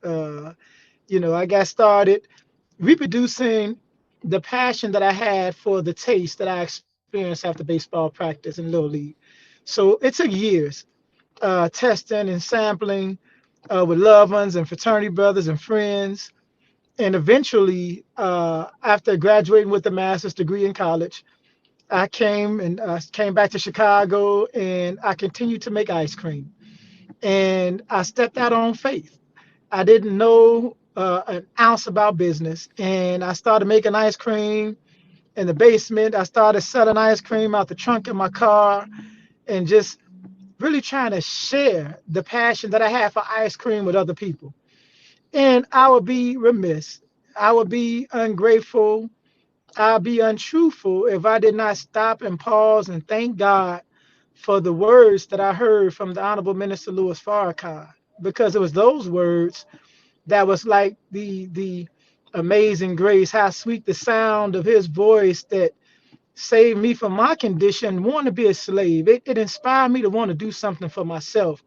I got started reproducing the passion that I had for the taste that I experienced after baseball practice in Little League. So it took years testing and sampling with loved ones and fraternity brothers and friends. And eventually, after graduating with a master's degree in college, I came back to Chicago and I continued to make ice cream. And I stepped out on faith. I didn't know an ounce about business. And I started making ice cream in the basement. I started selling ice cream out the trunk of my car and just really trying to share the passion that I had for ice cream with other people. And I would be remiss, I would be ungrateful, I'd be untruthful if I did not stop and pause and thank God for the words that I heard from the Honorable Minister Louis Farrakhan, because it was those words that was like the amazing grace, how sweet the sound of his voice that saved me from my condition, want to be a slave. It inspired me to want to do something for myself.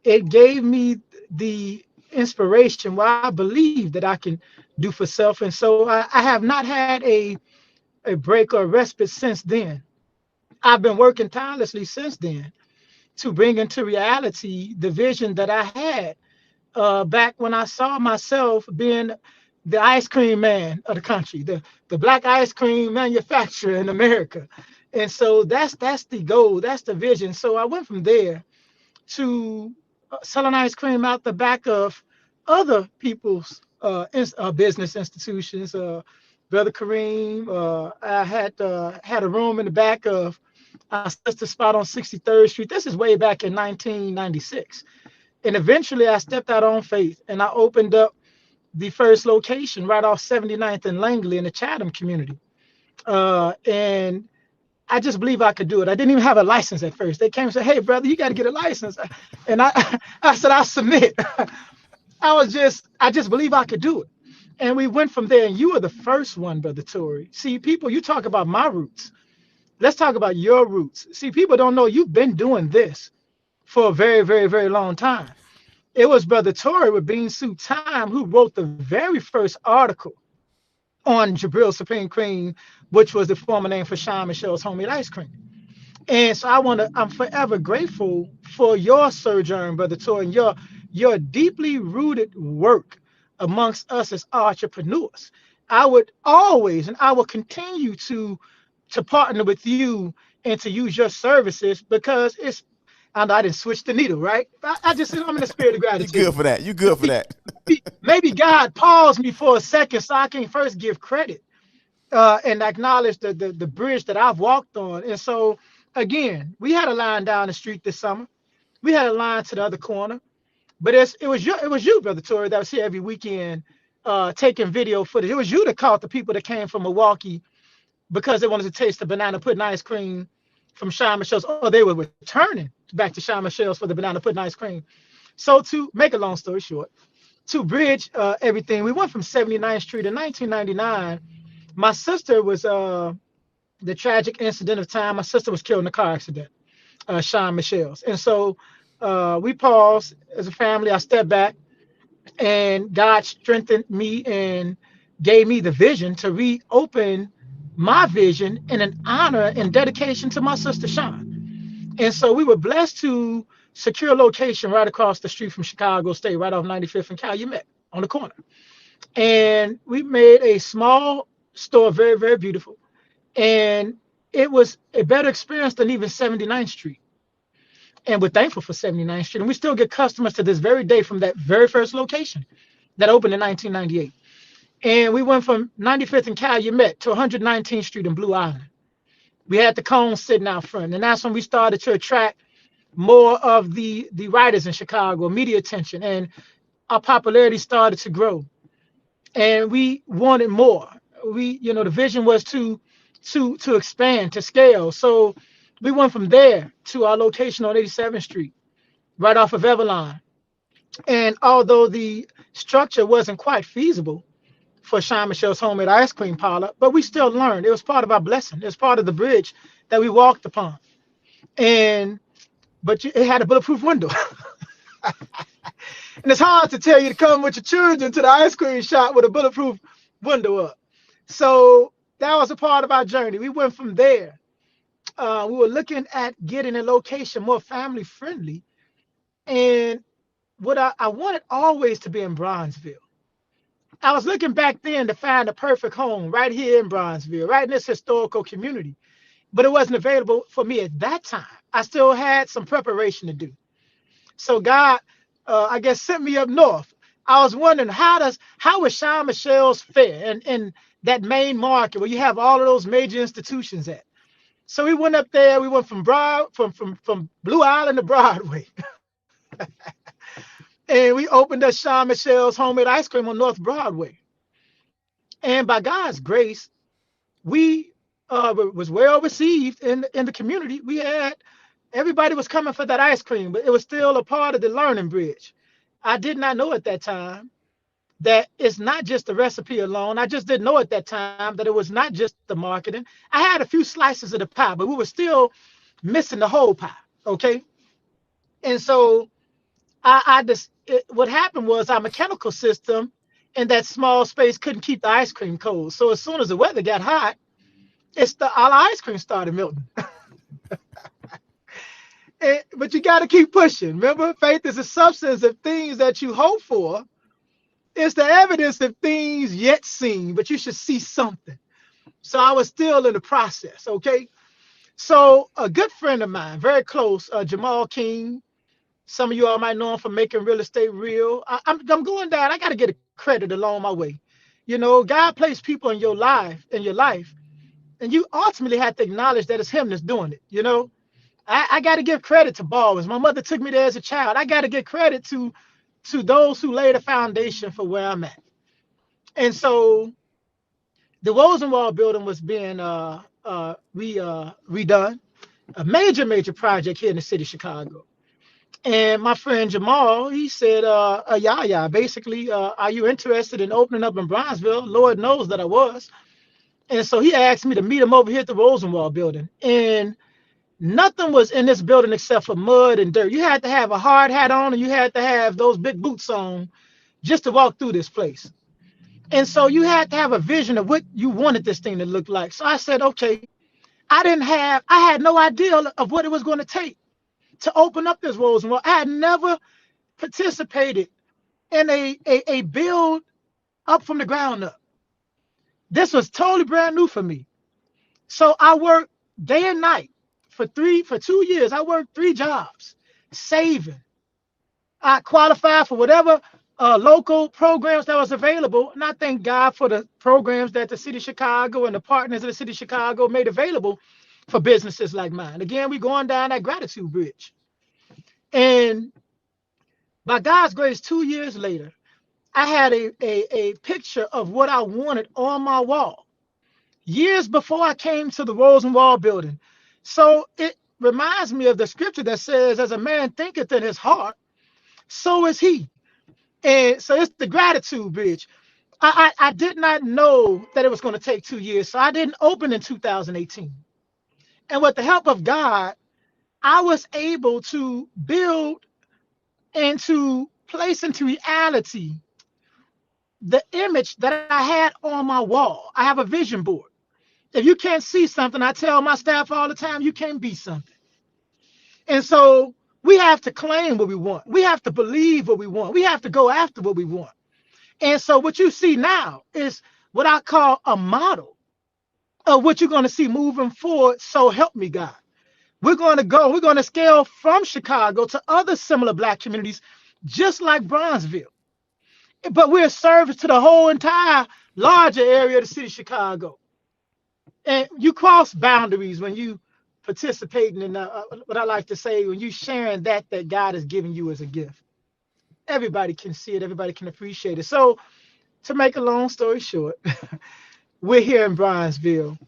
It gave me the inspiration where I believe that I can do for self. And so I have not had a break or respite since then. I've been working tirelessly since then to bring into reality the vision that I had back when I saw myself being the ice cream man of the country, the black ice cream manufacturer in America. And so that's the goal, that's the vision. So I went from there to selling ice cream out the back of other people's business institutions. Brother Kareem, I had a room in the back of our sister spot on 63rd Street. This is way back in 1996. And eventually I stepped out on faith and I opened up the first location right off 79th and Langley in the Chatham community. And I just believe I could do it. I didn't even have a license at first. They came and said, "Hey, brother, you got to get a license." And I said, "I'll submit." I just believe I could do it. And we went from there. And you were the first one, Brother Tory. See, people, you talk about my roots. Let's talk about your roots. See, people don't know you've been doing this for a very, very, very long time. It was Brother Tory with Bean Soup Time who wrote the very first article on Jabril Supreme Cream, which was the former name for Sean Michelle's homemade ice cream. And so I'm forever grateful for your sojourn, Brother Tory, and your deeply rooted work amongst us as entrepreneurs. I would always and I will continue to partner with you and to use your services because I didn't switch the needle, right? I'm in the spirit of You good gratitude. for that. You good for that. Maybe God paused me for a second so I can first give credit and acknowledge the bridge that I've walked on. And so, again, we had a line down the street this summer. We had a line to the other corner. But it was you, Brother Tory, that was here every weekend taking video footage. It was you that caught the people that came from Milwaukee because they wanted to taste the banana pudding ice cream from Sean Michelle's. Oh, they were returning back to Sean Michelle's for the banana pudding ice cream. So to make a long story short, to bridge everything, we went from 79th Street in 1999. My sister was the tragic incident of time. My sister was killed in a car accident, Sean Michelle's. And so we paused as a family. I stepped back and God strengthened me and gave me the vision to reopen my vision in an honor and dedication to my sister Sean. And so we were blessed to secure a location right across the street from Chicago State, right off 95th and Calumet on the corner. And we made a small store, very, very beautiful. And it was a better experience than even 79th Street. And we're thankful for 79th Street. And we still get customers to this very day from that very first location that opened in 1998. And we went from 95th and Calumet to 119th Street in Blue Island. We had the cones sitting out front. And that's when we started to attract more of the writers in Chicago, media attention. And our popularity started to grow. And we wanted more. The vision was to expand, to scale. So we went from there to our location on 87th Street, right off of Everline. And although the structure wasn't quite feasible for Sean Michelle's homemade ice cream parlor, but we still learned. It was part of our blessing. It was part of the bridge that we walked upon. And but it had a bulletproof window. And it's hard to tell you to come with your children to the ice cream shop with a bulletproof window up. So that was a part of our journey. We went from there. We were looking at getting a location more family friendly. And what I wanted always to be in Bronzeville. I was looking back then to find a perfect home right here in Bronzeville, right in this historical community. But it wasn't available for me at that time. I still had some preparation to do. So God, I guess, sent me up north. I was wondering how was Sean Michelle's fair and that main market where you have all of those major institutions at. So we went up there. We went from Blue Island to Broadway, and we opened up Sean Michelle's homemade ice cream on North Broadway. And by God's grace, we was well received in the community. We had everybody was coming for that ice cream, but it was still a part of the learning bridge. I did not know at that time that it's not just the recipe alone. I just didn't know at that time that it was not just the marketing. I had a few slices of the pie, but we were still missing the whole pie. Okay. And so what happened was our mechanical system in that small space couldn't keep the ice cream cold. So as soon as the weather got hot, all the ice cream started melting. But you got to keep pushing. Remember, faith is a substance of things that you hope for. It's the evidence of things yet seen, but you should see something. So I was still in the process, okay? So a good friend of mine, very close, Jamal King. Some of you all might know him for Making Real Estate Real. I'm going down. I got to get a credit along my way. You know, God placed people in your life, and you ultimately have to acknowledge that it's him that's doing it, you know? I got to give credit to Baldwin's. My mother took me there as a child. I got to give credit to those who laid a foundation for where I'm at. And so the Rosenwald building was being redone, a major project here in the city of Chicago. And my friend Jamal, he said, yeah, basically, are you interested in opening up in Bronzeville? Lord knows that I was. And so he asked me to meet him over here at the Rosenwald building. And nothing was in this building except for mud and dirt. You had to have a hard hat on and you had to have those big boots on just to walk through this place. And so you had to have a vision of what you wanted this thing to look like. So I said, okay, I had no idea of what it was going to take to open up this Rosenwald. I had never participated in a build up from the ground up. This was totally brand new for me. So I worked day and night. For 2 years, I worked 3 jobs, saving. I qualified for whatever local programs that was available. And I thank God for the programs that the city of Chicago and the partners of the city of Chicago made available for businesses like mine. Again, we're going down that gratitude bridge. And by God's grace, 2 years later, I had a picture of what I wanted on my wall years before I came to the Rosenwald building. So it reminds me of the scripture that says, as a man thinketh in his heart, so is he. And so it's the gratitude bridge. I did not know that it was going to take 2 years. So I didn't open in 2018. And with the help of God, I was able to build and to place into reality the image that I had on my wall. I have a vision board. If you can't see something, I tell my staff all the time, you can't be something. And so we have to claim what we want. We have to believe what we want. We have to go after what we want. And so what you see now is what I call a model of what you're going to see moving forward. So help me God. We're going to scale from Chicago to other similar Black communities, just like Bronzeville. But we're a service to the whole entire larger area of the city of Chicago. And you cross boundaries when you participating in what I like to say, when you sharing that God has given you as a gift. Everybody can see it. Everybody can appreciate it. So to make a long story short, we're here in Bronzeville,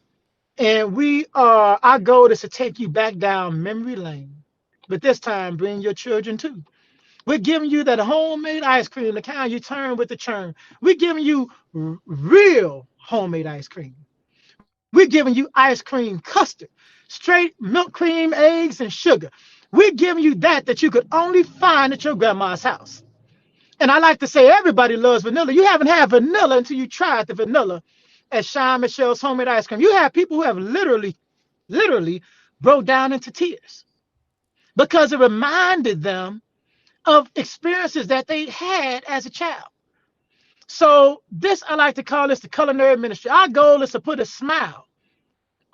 and our goal is to take you back down memory lane, but this time bring your children too. We're giving you that homemade ice cream, the kind you turn with the churn. We're giving you real homemade ice cream. We're giving you ice cream custard, straight milk, cream, eggs, and sugar. We're giving you that you could only find at your grandma's house. And I like to say everybody loves vanilla. You haven't had vanilla until you tried the vanilla at Sean Michelle's homemade ice cream. You have people who have literally broke down into tears because it reminded them of experiences that they had as a child. So this, I like to call this the culinary ministry. Our goal is to put a smile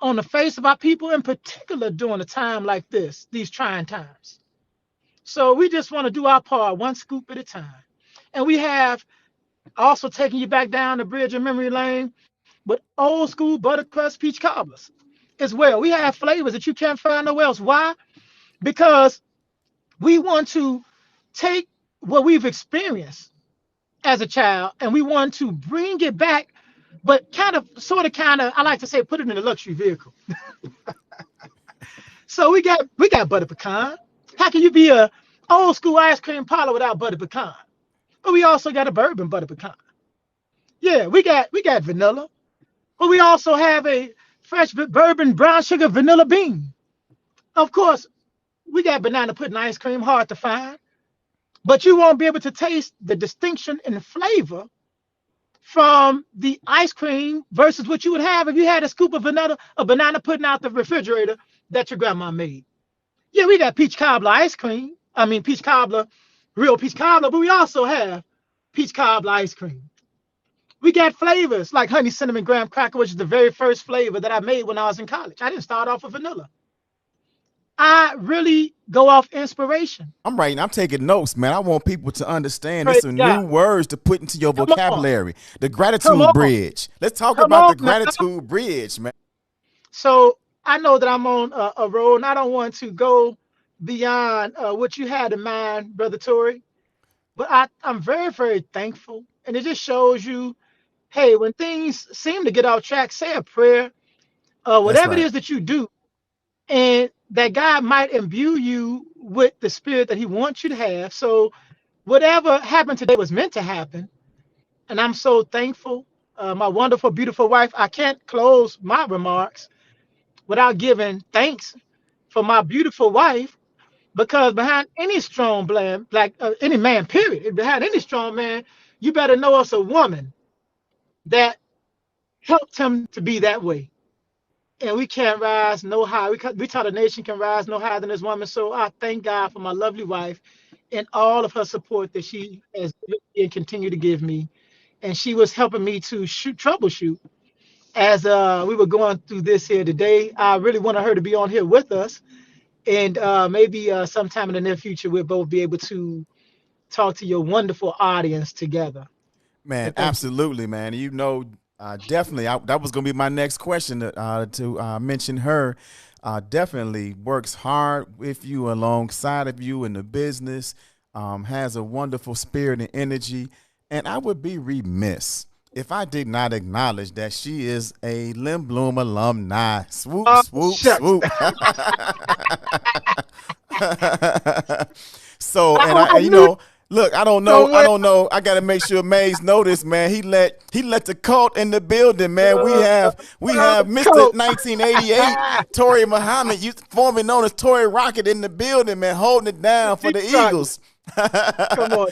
on the face of our people, in particular during a time like this, these trying times. So we just want to do our part, one scoop at a time. And we have also taken you back down the bridge of memory lane with old school buttercrust peach cobblers as well. We have flavors that you can't find nowhere else. Why? Because we want to take what we've experienced as a child and we want to bring it back, but I like to say, put it in a luxury vehicle. So we got butter pecan. How can you be a old school ice cream parlor without butter pecan? But we also got a bourbon butter pecan. Yeah, we got vanilla, but we also have a fresh bourbon brown sugar vanilla bean. Of course, we got banana pudding ice cream, hard to find, but you won't be able to taste the distinction in flavor from the ice cream versus what you would have if you had a scoop of banana pudding out the refrigerator that your grandma made. Yeah, we got peach cobbler ice cream. I mean, peach cobbler, real peach cobbler, but we also have peach cobbler ice cream. We got flavors like honey cinnamon graham cracker, which is the very first flavor that I made when I was in college. I didn't start off with vanilla. I really go off inspiration. I'm taking notes, man. I want people to understand there's Praise some God. new words to put into your Come on. vocabulary. The Come gratitude on. bridge. Let's talk Come about on the now. gratitude bridge, man. So I know that I'm on a road, and I don't want to go beyond what you had in mind, Brother Tory. But I'm very, very thankful. And it just shows you, hey, when things seem to get off track, say a prayer, That's whatever it right. is that you do, and that God might imbue you with the spirit that he wants you to have. So whatever happened today was meant to happen. And I'm so thankful. My wonderful, beautiful wife, I can't close my remarks without giving thanks for my beautiful wife, because behind any strong any man, period, behind any strong man, you better know it's a woman that helped him to be that way. And we can't rise no higher. We taught a nation can rise no higher than this woman. So I thank God for my lovely wife and all of her support that she has given me and continue to give me. And she was helping me to troubleshoot as we were going through this here today. I really wanted her to be on here with us. And maybe sometime in the near future, we'll both be able to talk to your wonderful audience together. Man, But thank you. absolutely, man. Definitely. That was going to be my next question to mention her. Definitely works hard with you, alongside of you in the business. Has a wonderful spirit and energy. And I would be remiss if I did not acknowledge that she is a Limb Bloom alumni. Swoop, swoop, Shucks. swoop. So, and I knew it look, I somewhere. don't know. I gotta make sure Mays know this, man. He let the cult in the building, man. We have Mr. Coach. 1988, Tory Muhammad, formerly known as Tory Rocket, in the building, man, holding it down for Big the truck. Eagles. Come on.